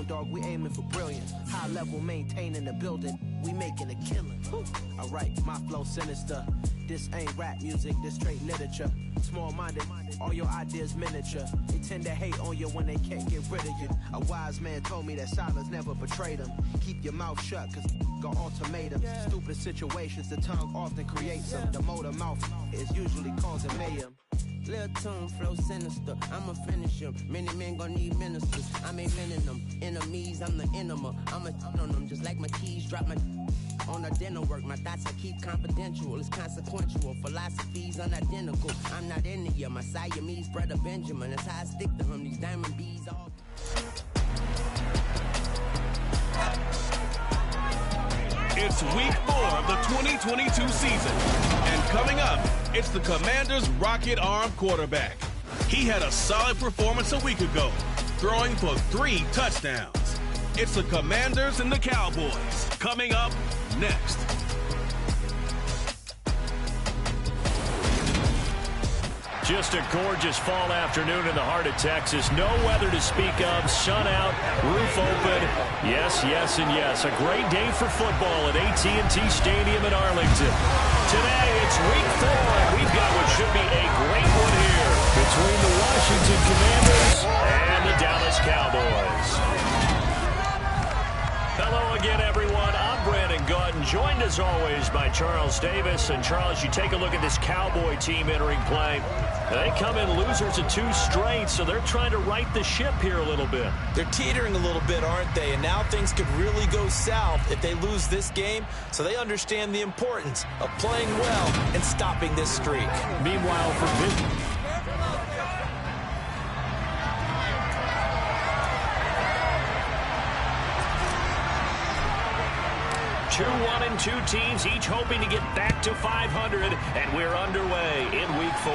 down, dog, we aiming for brilliance. High level maintaining the building, we making a killing. Alright, my flow sinister. This ain't rap music, this straight literature. Small-minded, all your ideas miniature. They tend to hate on you when they can't get rid of you. A wise man told me that silence never betrayed him. Keep your mouth shut, cause got ultimatums. Stupid situations, the tongue often creates them. The motor mouth is usually causing mayhem. Lil' tune, flow sinister, I'ma finish him. Many men gon' need ministers, I'm aiming them. Enemies, I'm the enema. I'ma on them just like my keys, drop my on the dental work. My thoughts I keep confidential, it's consequential. Philosophies unidentical, I'm not into you. My Siamese brother Benjamin, that's how I stick to him. These diamond bees all... It's week 4 of the 2022 season. And coming up, it's the Commanders' rocket arm quarterback. He had a solid performance a week ago, throwing for 3 touchdowns. It's the Commanders and the Cowboys. Coming up next. Just a gorgeous fall afternoon in the heart of Texas. No weather to speak of. Sun out, roof open. Yes, yes, and yes. A great day for football at AT&T Stadium in Arlington. Today, it's week 4, and we've got what should be a great one here between the Washington Commanders and the Dallas Cowboys. Hello again, everyone. I'm Brandon Gaudin, joined as always by Charles Davis. And Charles, you take a look at this Cowboy team entering play. They come in losers of 2 straight, so they're trying to right the ship here a little bit. They're teetering a little bit, aren't they? And now things could really go south if they lose this game. So they understand the importance of playing well and stopping this streak. Meanwhile, for Vision. 2-1-2 teams, each hoping to get back to 500, and we're underway in week 4.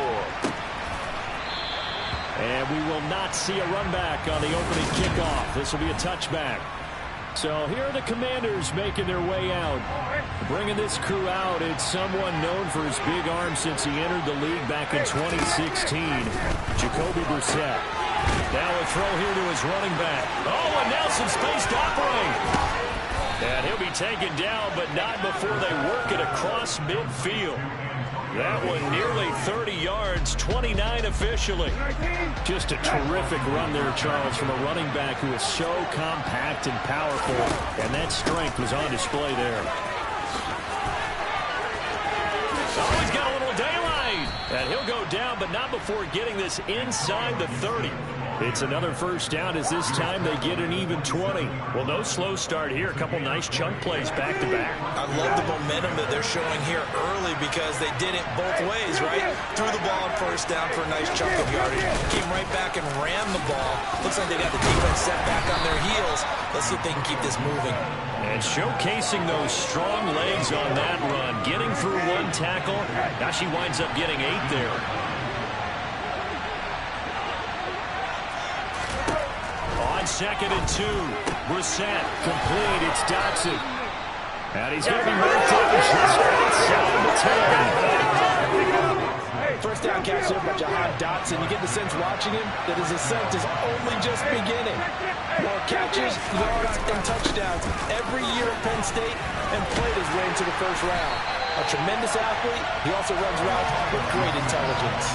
And we will not see a run back on the opening kickoff. This will be a touchback. So here are the Commanders making their way out. Bringing this crew out, it's someone known for his big arm since he entered the league back in 2016, Jacoby Brissett. Now a throw here to his running back. Oh, and now some space to operate. And he'll be taken down, but not before they work it across midfield. That one nearly 30 yards, 29 officially. Just a terrific run there, Charles, from a running back who is so compact and powerful, and that strength was on display there. Oh, he's got a little daylight. And he'll go down, but not before getting this inside the 30. It's another first down as this time they get an even 20. Well, no slow start here. A couple nice chunk plays back-to-back. I love the momentum that they're showing here early because they did it both ways, right? Threw the ball on first down for a nice chunk of yardage. Came right back and ran the ball. Looks like they got the defense set back on their heels. Let's see if they can keep this moving. And showcasing those strong legs on that run. Getting through 1 tackle. Now she winds up getting 8 there. Second and 2. Brissett complete. It's Dotson. And he's going to be marked up just outside the 10. First down catch there by Jahan Dotson. You get the sense watching him that his ascent is only just beginning. More catches, yards, and touchdowns every year at Penn State, and played his way into the first round. A tremendous athlete, he also runs routes with great intelligence.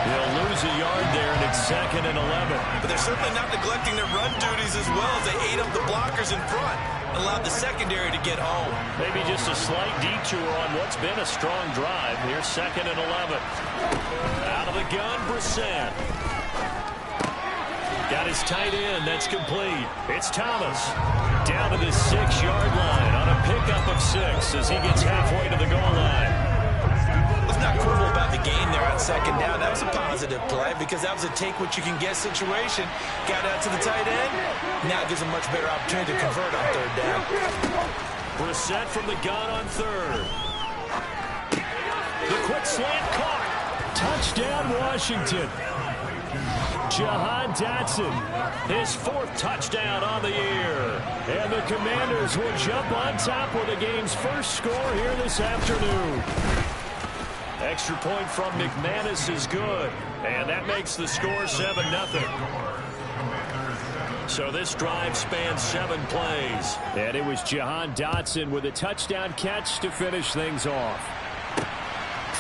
He'll lose a yard there, and it's 2nd and 11. But they're certainly not neglecting their run duties as well as they ate up the blockers in front, allowed the secondary to get home. Maybe just a slight detour on what's been a strong drive. Here's 2nd and 11. Out of the gun, Brissett. Got his tight end. That's complete. It's Thomas. Down to the 6-yard line on a pickup of 6 as he gets halfway to the goal line. Let's not quibble about the gain there on 2nd down. That was a positive play because that was a take-what-you-can-get situation. Got out to the tight end. Now gives a much better opportunity to convert on 3rd down. Brissett from the gun on 3rd. The quick slant caught. Touchdown, Washington. Jahan Dotson, his 4th touchdown on the year. And the Commanders will jump on top with the game's first score here this afternoon. Extra point from McManus is good. And that makes the score 7-0. So this drive spans 7 plays. And it was Jahan Dotson with a touchdown catch to finish things off.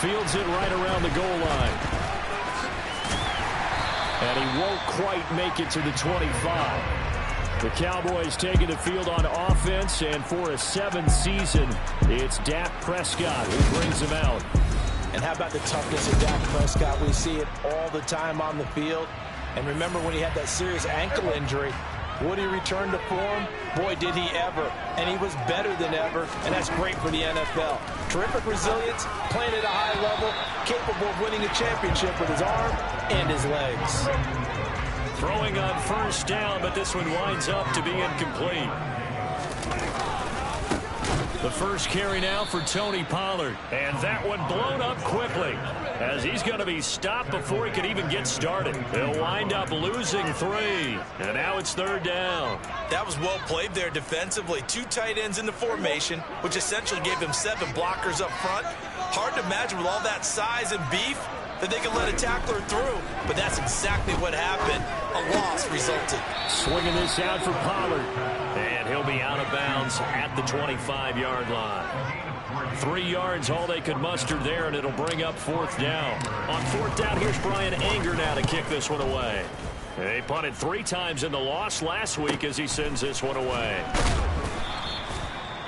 Fields it right around the goal line. And he won't quite make it to the 25. The Cowboys taking the field on offense, and for a 7th season, it's Dak Prescott who brings them out. And how about the toughness of Dak Prescott? We see it all the time on the field. And remember when he had that serious ankle injury, would he return to form? Boy, did he ever. And he was better than ever, and that's great for the NFL. Terrific resilience, playing at a high level, capable of winning a championship with his arm and his legs. Throwing on first down, but this one winds up to be incomplete. The first carry now for Tony Pollard. And that one blown up quickly, as he's going to be stopped before he could even get started. They'll wind up losing 3. And now it's 3rd down. That was well played there defensively. 2 tight ends in the formation, which essentially gave him 7 blockers up front. Hard to imagine with all that size and beef that they could let a tackler through. But that's exactly what happened. A loss resulted. Swinging this out for Pollard. And he'll be out of bounds at the 25-yard line. 3 yards, all they could muster there, and it'll bring up 4th down. On 4th down, here's Brian Anger now to kick this one away. They punted 3 times in the loss last week as he sends this one away.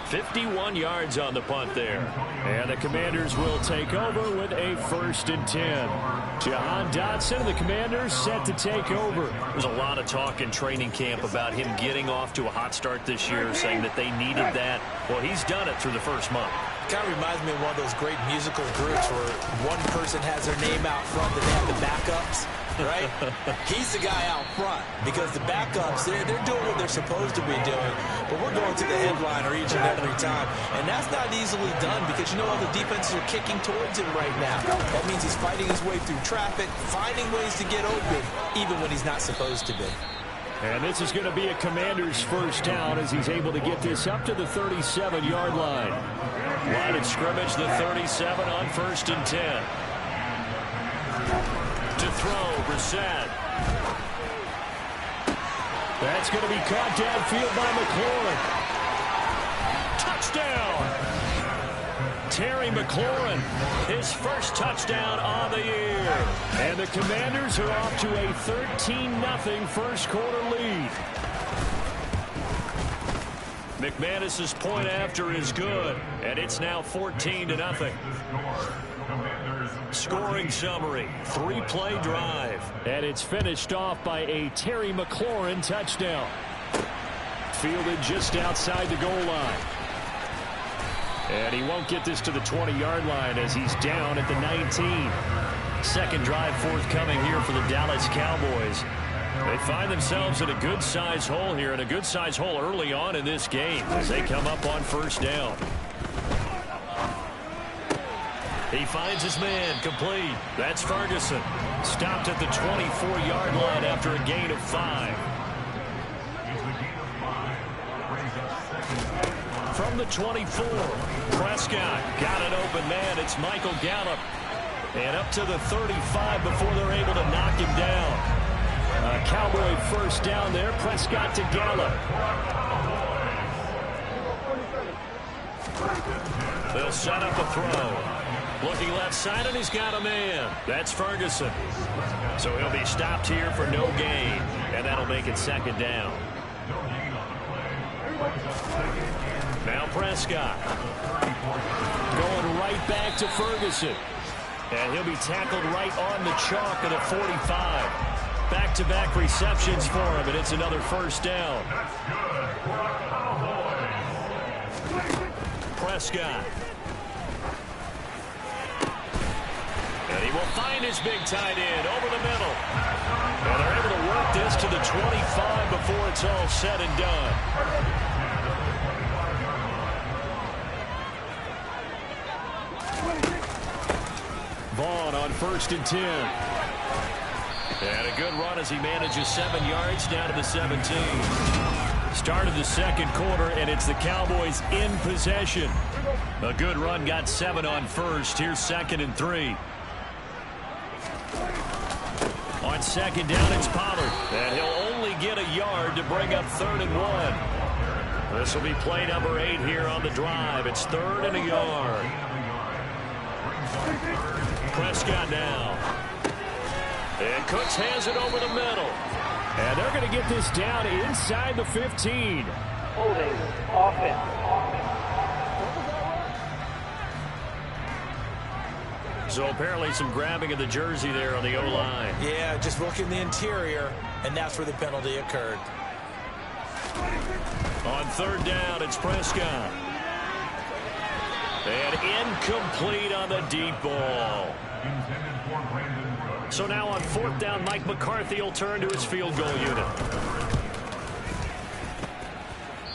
51 yards on the punt there. And the Commanders will take over with a 1st and 10. Jahan Dotson and the Commanders set to take over. There's a lot of talk in training camp about him getting off to a hot start this year, saying that they needed that. Well, he's done it through the first month. Kind of reminds me of one of those great musical groups where one person has their name out front, and they have the backups, right? He's the guy out front because the backups, they're doing what they're supposed to be doing, but we're going to the headliner each and every time. And that's not easily done because you know all the defenses are kicking towards him right now. That means he's fighting his way through traffic, finding ways to get open, even when he's not supposed to be. And this is going to be a Commander's first down as he's able to get this up to the 37-yard line. Line of scrimmage, the 37 on 1st and 10. To throw, Brissett. That's going to be caught downfield by McLaurin. Touchdown! Terry McLaurin, his first touchdown on the year. And the Commanders are off to a 13-0 first quarter lead. McManus's point after is good, and it's now 14-0. Scoring summary, 3-play drive. And it's finished off by a Terry McLaurin touchdown. Fielded just outside the goal line. And he won't get this to the 20-yard line as he's down at the 19. Second drive forthcoming here for the Dallas Cowboys. They find themselves in a good-sized hole here, and a good-sized hole early on in this game as they come up on first down. He finds his man, complete. That's Ferguson. Stopped at the 24-yard line after a gain of 5. From the 24, Prescott got an open man. It's Michael Gallup. And up to the 35 before they're able to knock him down. Cowboy first down there. Prescott to Gallup. They'll set up a throw. Looking left side, and he's got a man. That's Ferguson. So he'll be stopped here for no gain. And that'll make it second down. Now Prescott. Going right back to Ferguson. And he'll be tackled right on the chalk at a 45. Back-to-back receptions for him, and it's another first down. Prescott. And he will find his big tight end over the middle. And they're able to work this to the 25 before it's all said and done. Vaughn on 1st and 10. And a good run as he manages 7 yards down to the 17. Start of the second quarter, and it's the Cowboys in possession. A good run, got 7 on first. Here's 2nd and 3. On second down, it's Pollard. And he'll only get a yard to bring up 3rd and 1. This will be play number 8 here on the drive. It's 3rd and a yard. Prescott now. And Cooks has it over the middle. And they're going to get this down inside the 15. Holding offense. So apparently some grabbing of the jersey there on the O-line. Yeah, just look in the interior, and that's where the penalty occurred. On 3rd down, it's Prescott. And incomplete on the deep ball. So now on 4th down, Mike McCarthy will turn to his field goal unit.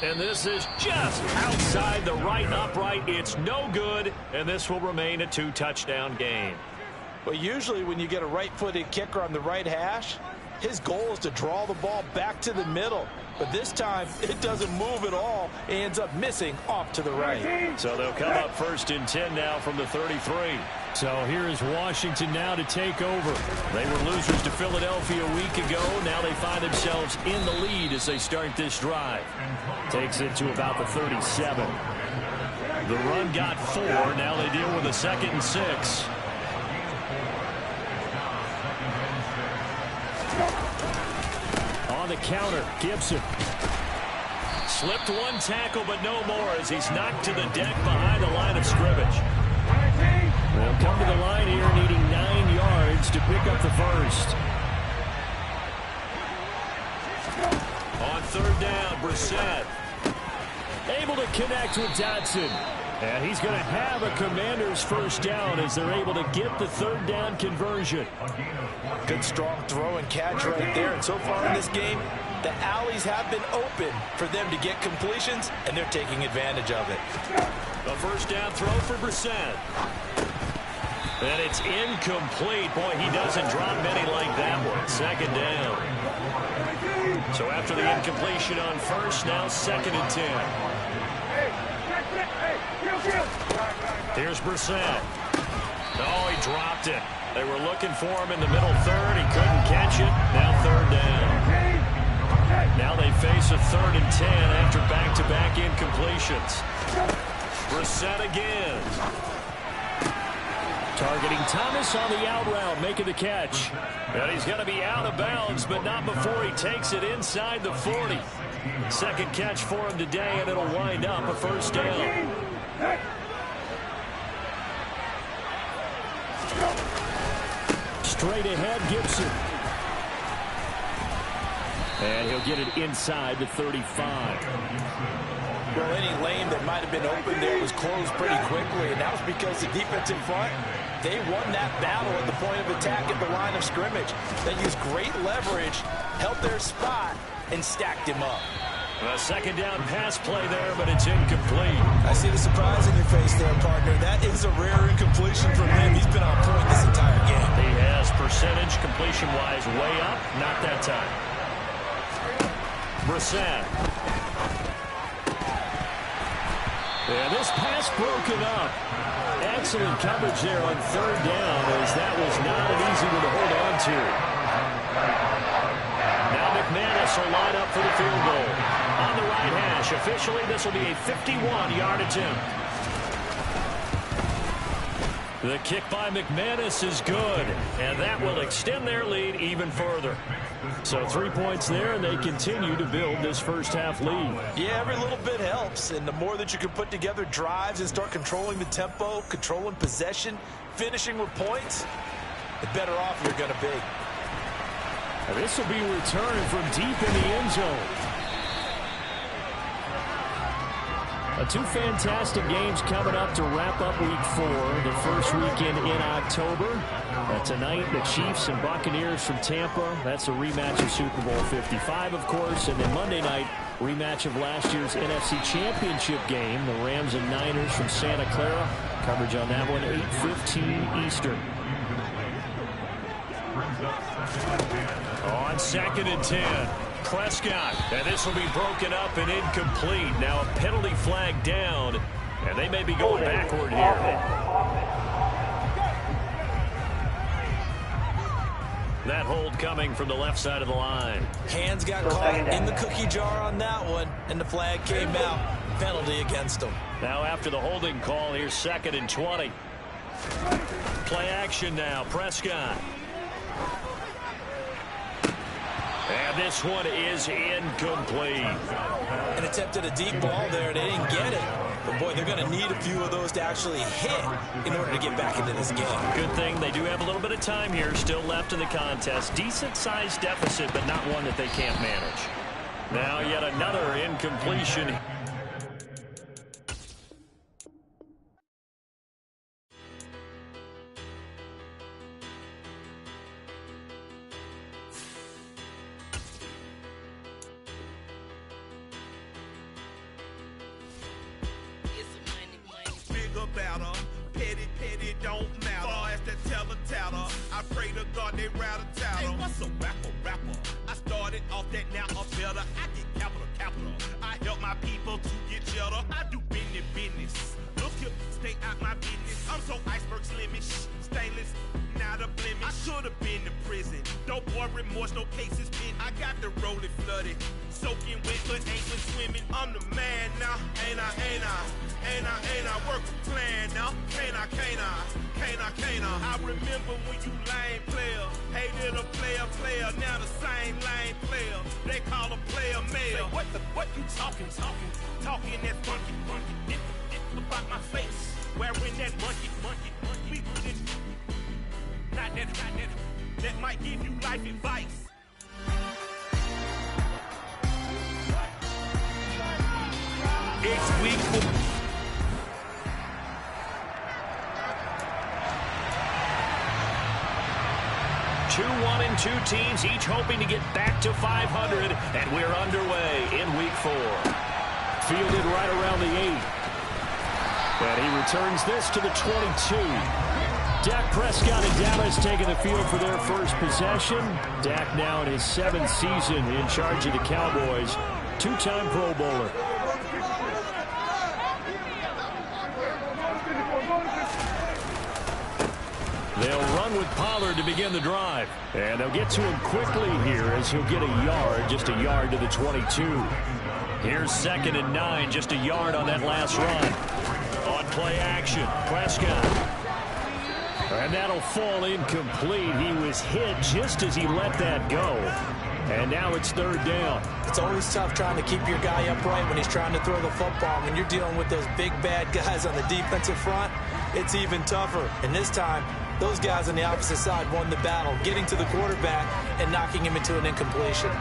And this is just outside the right upright. It's no good, and this will remain a 2-touchdown game. Well, usually when you get a right-footed kicker on the right hash, his goal is to draw the ball back to the middle. But this time, it doesn't move at all. It ends up missing off to the right. So they'll come up 1st and 10 now from the 33. So here is Washington now to take over. They were losers to Philadelphia a week ago. Now they find themselves in the lead as they start this drive. Takes it to about the 37. The run got 4. Now they deal with a 2nd and 6. On the counter, Gibson. Slipped one tackle, but no more as he's knocked to the deck behind the line of scrimmage. They'll come to the line here needing 9 yards to pick up the first. On 3rd down, Brissett. Able to connect with Dotson. And he's going to have a Commanders first down as they're able to get the 3rd down conversion. Good strong throw and catch right there. And so far in this game, the alleys have been open for them to get completions, and they're taking advantage of it. A first down throw for Brissett. And it's incomplete. Boy, he doesn't drop many like that one. 2nd down. So after the incompletion on 1st, now 2nd and 10. Here's Brissett. Oh, he dropped it. They were looking for him in the middle 3rd. He couldn't catch it. Now 3rd down. Now they face a 3rd and 10 after back-to-back incompletions. Brissett again. Targeting Thomas on the out route, making the catch. And he's going to be out of bounds, but not before he takes it inside the 40. 2nd catch for him today, and it'll wind up a first down. Straight ahead, Gibson. And he'll get it inside the 35. Well, any lane that might have been open there was closed pretty quickly, and that was because the defensive front, they won that battle at the point of attack at the line of scrimmage. They used great leverage, held their spot, and stacked him up. A 2nd down pass play there, but it's incomplete. I see the surprise in your face there, partner. That is a rare incompletion from him. He's been on point this entire game. He has percentage completion-wise way up. Not that time. Brissett. And this pass broken up. Excellent coverage there on 3rd down, as that was not an easy one to hold on to. Now McManus will line up for the field goal. On the right hash, officially this will be a 51-yard attempt. The kick by McManus is good, and that will extend their lead even further. So 3 points there, and they continue to build this first half lead. Yeah, every little bit helps, and the more that you can put together drives and start controlling the tempo, controlling possession, finishing with points, the better off you're going to be. And this will be returned from deep in the end zone. Two fantastic games coming up to wrap up Week 4, the first weekend in October. Tonight, the Chiefs and Buccaneers from Tampa. That's a rematch of Super Bowl 55, of course. And then Monday night, rematch of last year's NFC Championship game, the Rams and Niners from Santa Clara. Coverage on that one, 8:15 Eastern. On 2nd and 10. Prescott, and this will be broken up and incomplete. Now a penalty flag down, and they may be going backward here. That hold coming from the left side of the line. Hands got caught in the cookie jar on that one, and the flag came out. Penalty against him. Now after the holding call, here's 2nd and 20. Play action now. Prescott. And this one is incomplete. And attempted a deep ball there. They didn't get it. But, boy, they're going to need a few of those to actually hit in order to get back into this game. Good thing they do have a little bit of time here still left in the contest. Decent-sized deficit, but not one that they can't manage. Now yet another incompletion. Petty don't matter. Far as that teller-tatter, I pray to God they rattle-tatter. Hey, what's a rapper? I started off that, now I'm better. I get capital. I help my people to get cheddar. I do business. Look here, stay out my business. I'm so iceberg slimish, stainless, not a blemish. I should have been to prison. No boy remorse, no cases pinned. I got the rolling flooded, soaking wet, but ain't been swimming. I'm the man now, ain't I? Work a plan now, can't I? I remember when you lame player, hated a player, now the same lame player. They call a player male. What you talking that funky, dip about my face, wearing that monkey, we did not that might give you life advice. It's week 4. Two 1-2 teams, each hoping to get back to 500, and we're underway in week 4. Fielded right around the 8. And he returns this to the 22. Dak Prescott and Dallas taking the field for their first possession. Dak now in his 7th season in charge of the Cowboys. 2-time Pro Bowler. They'll run with Pollard to begin the drive. And they'll get to him quickly here as he'll get a yard, just a yard to the 22. Here's 2nd and 9, just a yard on that last run. On play action, Prescott. And that'll fall incomplete. He was hit just as he let that go. And now it's 3rd down. It's always tough trying to keep your guy upright when he's trying to throw the football. When you're dealing with those big bad guys on the defensive front, it's even tougher. And this time, those guys on the opposite side won the battle, getting to the quarterback and knocking him into an incompletion.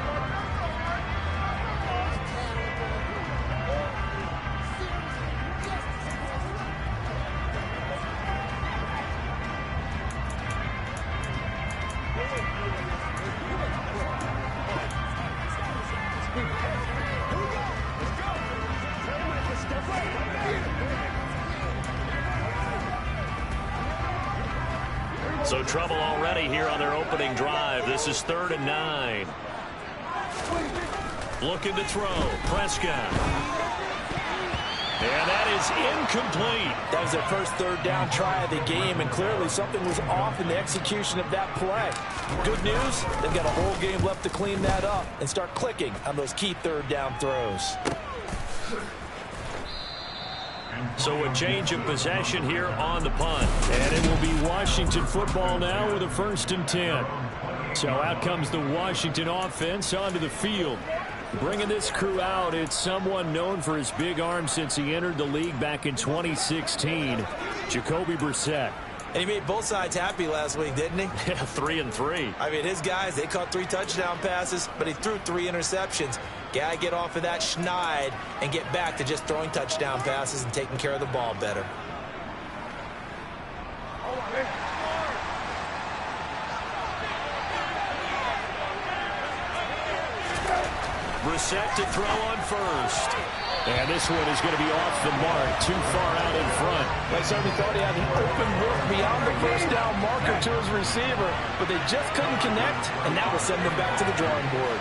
So trouble already here on their opening drive. This is 3rd and 9. Looking to throw. Prescott. And that is incomplete. That was their first 3rd down try of the game, and clearly something was off in the execution of that play. Good news, they've got a whole game left to clean that up and start clicking on those key 3rd down throws. So a change of possession here on the punt. And it will be Washington football now with a 1st and 10. So out comes the Washington offense onto the field. Bringing this crew out, it's someone known for his big arm since he entered the league back in 2016, Jacoby Brissett. And he made both sides happy last week, didn't he? Yeah, 3 and 3. I mean, his guys, they caught 3 touchdown passes, but he threw 3 interceptions. Gotta get off of that schneid and get back to just throwing touchdown passes and taking care of the ball better. Brissett to throw on first. And this one is going to be off the mark, too far out in front. They certainly thought he had an open look beyond the first down marker to his receiver, but they just couldn't connect, and now we'll send them back to the drawing board.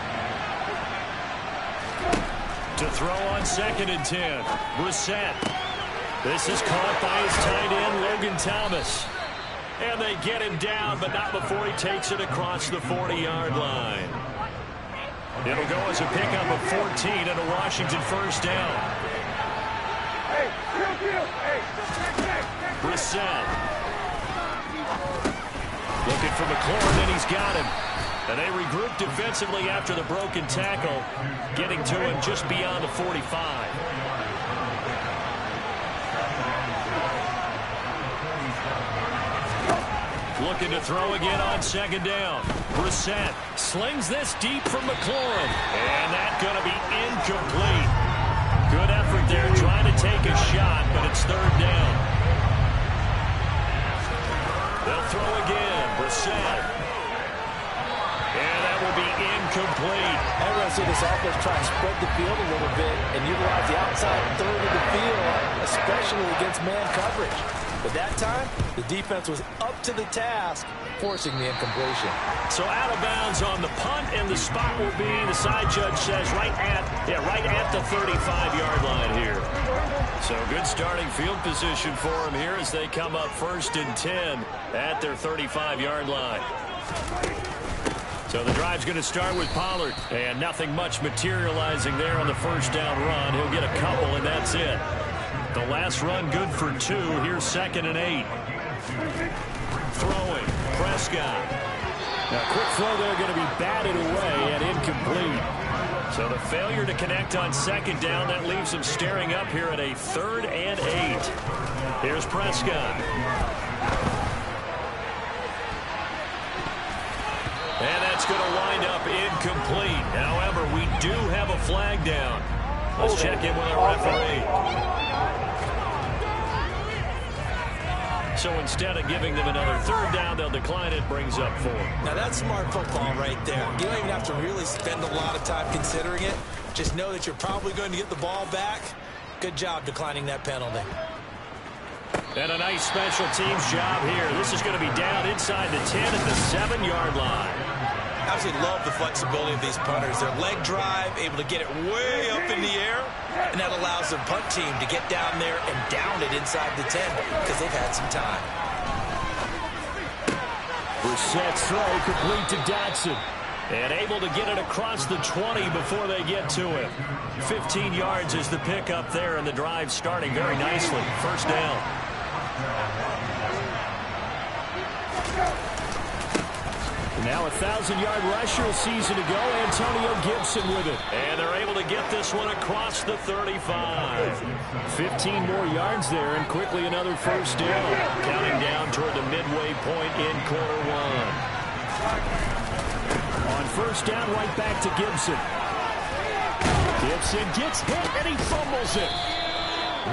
To throw on 2nd and 10. Brissett. This is caught by his tight end, Logan Thomas. And they get him down, but not before he takes it across the 40-yard line. It'll go as a pickup of 14 and a Washington first down. Brissett. Looking for McLaurin, and he's got him. And they regroup defensively after the broken tackle, getting to him just beyond the 45. Looking to throw again on second down. Brissett slings this deep from McLaurin. And that's going to be incomplete. Good effort there trying to take a shot, but it's third down. They'll throw again. Brissett. And that will be incomplete. I'm going to see this offense try to spread the field a little bit and utilize the outside third of the field, especially against man coverage. But that time, the defense was up to the task, forcing the incompletion. So out of bounds on the punt, and the spot will be, the side judge says, right at the 35-yard line here. So good starting field position for them here as they come up 1st and 10 at their 35-yard line. So the drive's going to start with Pollard, and nothing much materializing there on the first down run. He'll get a couple, and that's it. The last run good for 2. Here's 2nd and 8. Throwing. Prescott. Now, quick throw there going to be batted away and incomplete. So the failure to connect on 2nd down, that leaves him staring up here at a 3rd and 8. Here's Prescott. And that's going to wind up incomplete. However, we do have a flag down. Let's check in with our referee. So instead of giving them another 3rd down, they'll decline it. Brings up 4. Now that's smart football right there. You don't even have to really spend a lot of time considering it. Just know that you're probably going to get the ball back. Good job declining that penalty. And a nice special teams job here. This is going to be down inside the 10 at the 7-yard line. Absolutely love the flexibility of these punters. Their leg drive, able to get it way up in the air, and that allows the punt team to get down there and down it inside the 10 because they've had some time. Brissett's throw complete to Dotson. And able to get it across the 20 before they get to him. 15 yards is the pickup there, and the drive starting very nicely. First down. Now a 1,000-yard rusher season to go. Antonio Gibson with it. And they're able to get this one across the 35. 15 more yards there, and quickly another first down. Counting down toward the midway point in quarter 1. On first down, right back to Gibson. Gibson gets hit, and he fumbles it.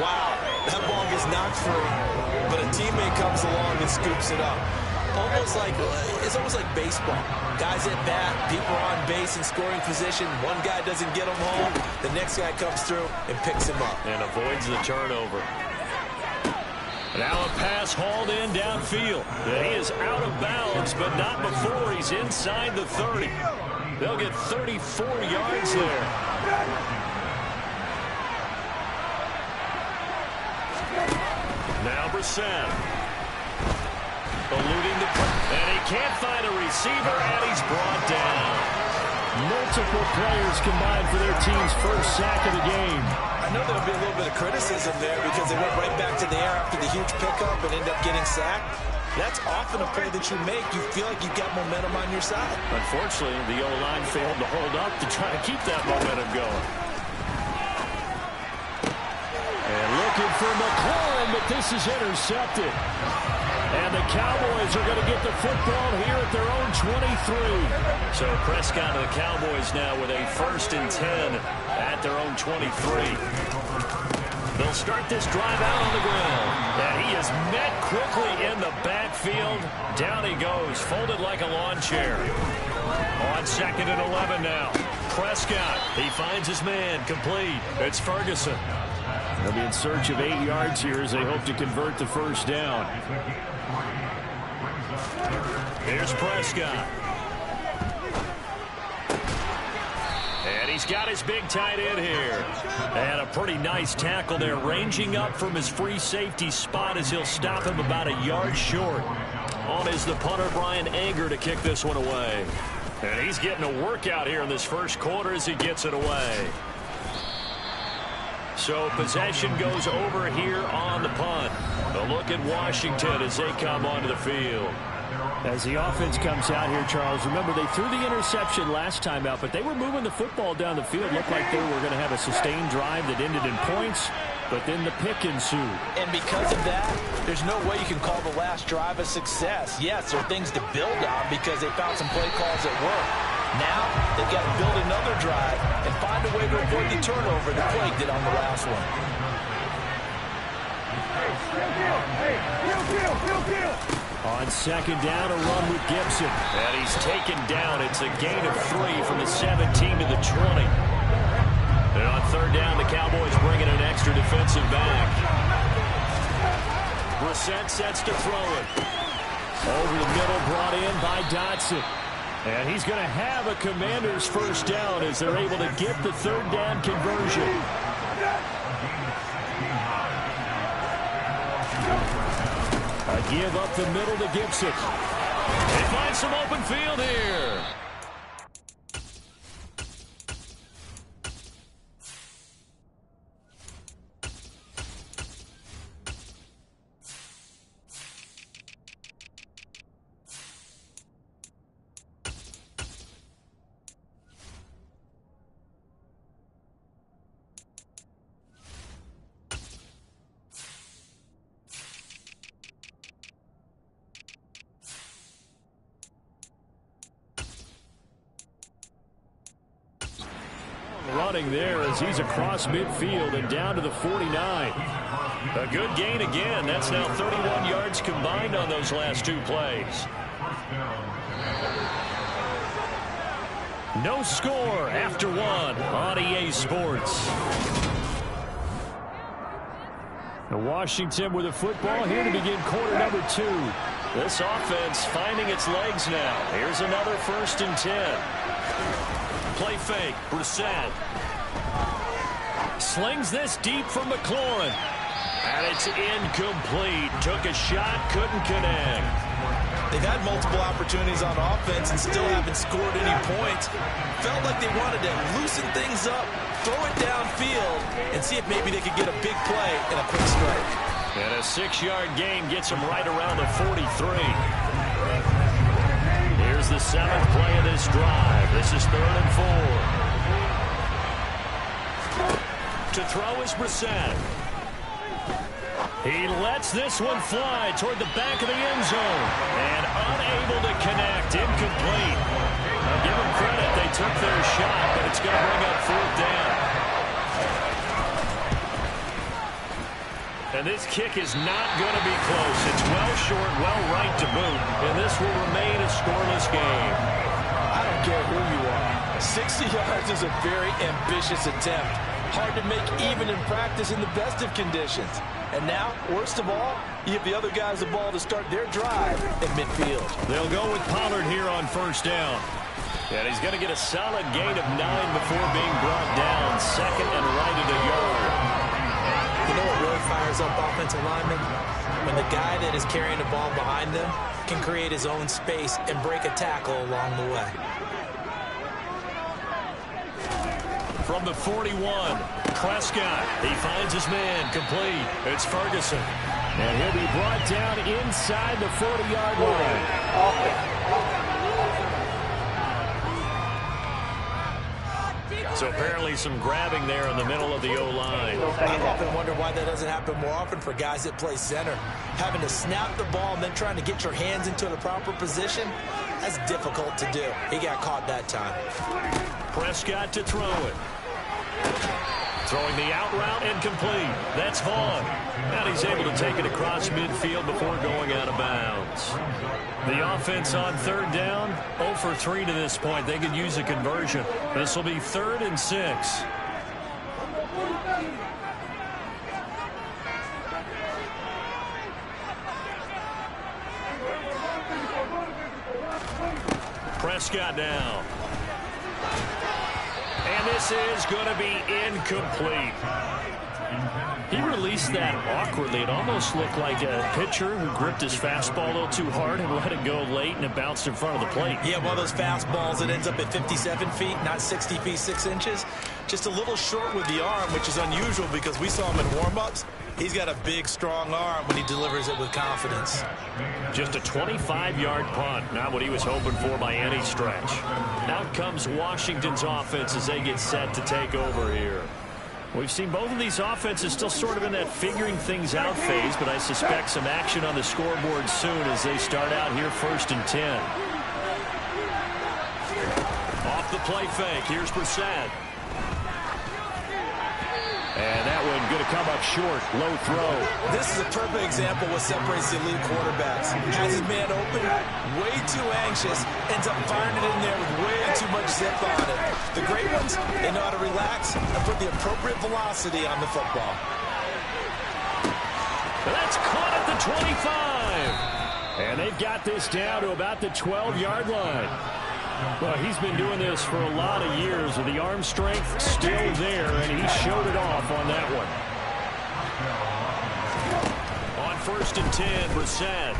Wow, that ball gets knocked free, but a teammate comes along and scoops it up. It's almost like baseball. Guys at bat, people are on base in scoring position. One guy doesn't get him home. The next guy comes through and picks him up. And avoids the turnover. Now a pass hauled in downfield. He is out of bounds, but not before he's inside the 30. They'll get 34 yards there. Now Brissett. Eluding the and he can't find a receiver, and he's brought down. Multiple players combined for their team's first sack of the game. I know there'll be a little bit of criticism there because they went right back to the air after the huge pickup and end up getting sacked. That's often a play that you make. You feel like you've got momentum on your side. Unfortunately, the O-line failed to hold up to try to keep that momentum going. And looking for McLaurin, but this is intercepted. And the Cowboys are going to get the football here at their own 23. So Prescott and the Cowboys now with a 1st and 10 at their own 23. They'll start this drive out on the ground. And he is met quickly in the backfield. Down he goes, folded like a lawn chair. On 2nd and 11 now. Prescott, he finds his man, complete. It's Ferguson. They'll be in search of 8 yards here as they hope to convert the first down. Here's Prescott. And he's got his big tight end here. And a pretty nice tackle there, ranging up from his free safety spot as he'll stop him about a yard short. On is the punter, Brian Anger, to kick this one away. And he's getting a workout here in this first quarter as he gets it away. So possession goes over here on the punt. A look at Washington as they come onto the field. As the offense comes out here, Charles, remember they threw the interception last time out, but they were moving the football down the field. Looked like they were going to have a sustained drive that ended in points, but then the pick ensued. And because of that, there's no way you can call the last drive a success. Yes, there are things to build on because they found some play calls that work. Now, they've got to build another drive and find a way to avoid the turnover that plagued it on the last one. On second down, a run with Gibson. And he's taken down. It's a gain of 3 from the 17 to the 20. And on third down, the Cowboys bring in an extra defensive back. Brissett sets to throw it. Over the middle, brought in by Dotson. And he's going to have a Commanders first down as they're able to get the third down conversion. A give up the middle to Gibson. They find some open field here. Running there as he's across midfield and down to the 49. A good gain again. That's now 31 yards combined on those last 2 plays. No score after 1 on EA Sports. Washington with the football here to begin quarter number 2. This offense finding its legs now. Here's another 1st and 10. Play fake, Brissett. Slings this deep from McLaurin. And it's incomplete. Took a shot, couldn't connect. They've had multiple opportunities on offense and still haven't scored any points. Felt like they wanted to loosen things up, throw it downfield, and see if maybe they could get a big play and a quick strike. And a 6-yard gain gets them right around the 43. Here's the 7th play of this drive. This is 3rd and 4. To throw is Brissett. He lets this one fly toward the back of the end zone. And unable to connect. Incomplete. Now give them credit. They took their shot, but it's going to bring up 4th down. And this kick is not going to be close. It's well short, well right to boot. And this will remain a scoreless game. I don't care who you are. 60 yards is a very ambitious attempt. Hard to make even in practice in the best of conditions. And now, worst of all, you give the other guys the ball to start their drive at midfield. They'll go with Pollard here on 1st down. And he's going to get a solid gain of 9 before being brought down. 2nd and right at a yard. You know what really fires up offensive linemen? When the guy that is carrying the ball behind them can create his own space and break a tackle along the way. From the 41, Prescott. He finds his man, complete. It's Ferguson. And he'll be brought down inside the 40-yard line. So apparently some grabbing there in the middle of the O-line. I've often wondered why that doesn't happen more often for guys that play center. Having to snap the ball and then trying to get your hands into the proper position, that's difficult to do. He got caught that time. Prescott to throw it. Throwing the out route and complete. That's Vaughn. And he's able to take it across midfield before going out of bounds. The offense on 3rd down, 0 for 3 to this point. They could use a conversion. This will be 3rd and 6. Prescott now. And this is going to be incomplete. He released that awkwardly. It almost looked like a pitcher who gripped his fastball a little too hard and let it go late, and it bounced in front of the plate. Yeah, one of those fastballs that ends up at 57 feet, not 60 feet 6 inches. Just a little short with the arm, which is unusual because we saw him in warm-ups. He's got a big, strong arm when he delivers it with confidence. Just a 25-yard punt, not what he was hoping for by any stretch. Out comes Washington's offense as they get set to take over here. We've seen both of these offenses still sort of in that figuring things out phase, but I suspect some action on the scoreboard soon as they start out here 1st and 10. Off the play fake, here's Brissett. And that one going to come up short. Low throw. This is a perfect example of what separates the elite quarterbacks. Has his man open, way too anxious, ends up firing it in there with way too much zip on it. The great ones, they know how to relax and put the appropriate velocity on the football. That's caught at the 25. And they've got this down to about the 12-yard line. Well, he's been doing this for a lot of years with the arm strength still there, and he showed it off on that one. On 1st and 10, Brissett.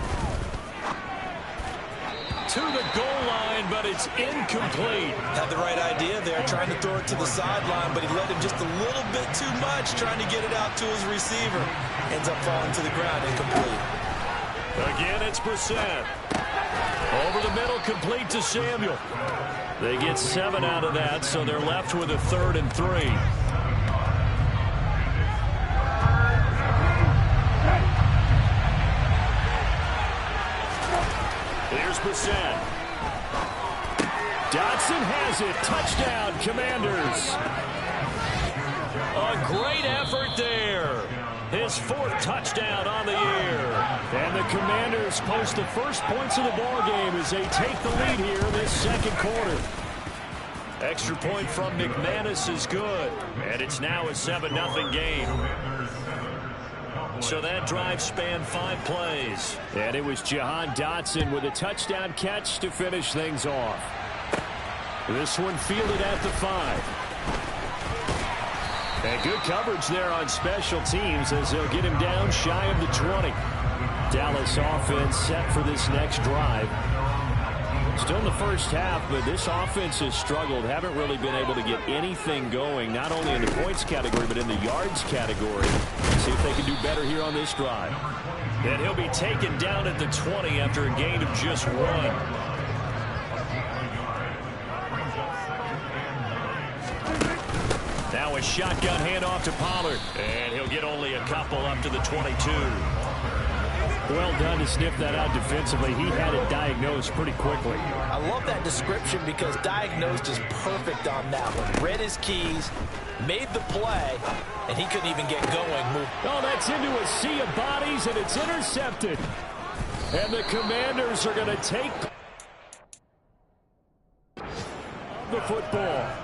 To the goal line, but it's incomplete. Had the right idea there, trying to throw it to the sideline, but he let him just a little bit too much, trying to get it out to his receiver. Ends up falling to the ground, incomplete. Again, it's Brissett. Over the middle, complete to Samuel. They get 7 out of that, so they're left with a 3rd and 3. Here's Brissett. Dotson has it. Touchdown, Commanders. A great effort there. His 4th touchdown on the year. And the Commanders post the first points of the ball game as they take the lead here in this 2nd quarter. Extra point from McManus is good. And it's now a 7-0 game. So that drive spanned 5 plays. And it was Jahan Dotson with a touchdown catch to finish things off. This one fielded at the 5. And good coverage there on special teams as they'll get him down shy of the 20. Dallas offense set for this next drive. Still in the first half, but this offense has struggled. Haven't really been able to get anything going, not only in the points category, but in the yards category. See if they can do better here on this drive. And he'll be taken down at the 20 after a gain of just 1. Now a shotgun handoff to Pollard. And he'll get only a couple up to the 22. Well done to sniff that out defensively. He had it diagnosed pretty quickly. I love that description because diagnosed is perfect on that one. Read his keys, made the play, and he couldn't even get going. Oh, that's into a sea of bodies, and it's intercepted. And the Commanders are going to take the football.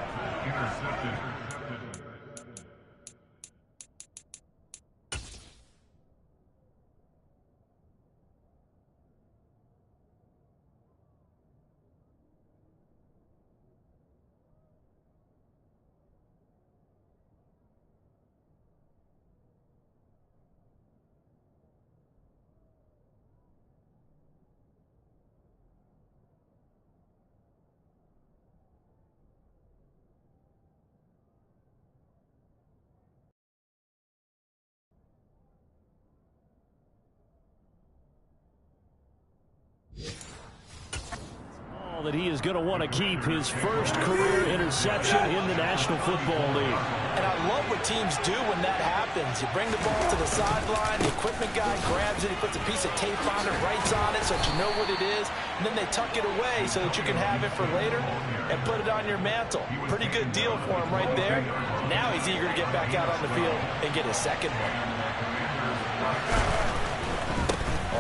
That he is going to want to keep his first career interception in the National Football League. And I love what teams do when that happens. You bring the ball to the sideline, the equipment guy grabs it, he puts a piece of tape on it, writes on it so that you know what it is, and then they tuck it away so that you can have it for later and put it on your mantle. Pretty good deal for him right there. Now he's eager to get back out on the field and get his second one.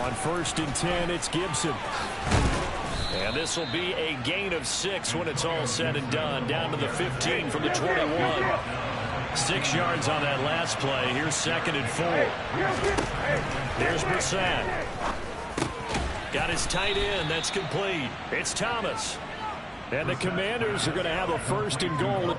On 1st and 10, it's Gibson. And this will be a gain of 6 when it's all said and done. Down to the 15 from the 21. 6 yards on that last play. Here's 2nd and 4. Here's Brissett. Got his tight end. That's complete. It's Thomas. And the Commanders are going to have a 1st and goal.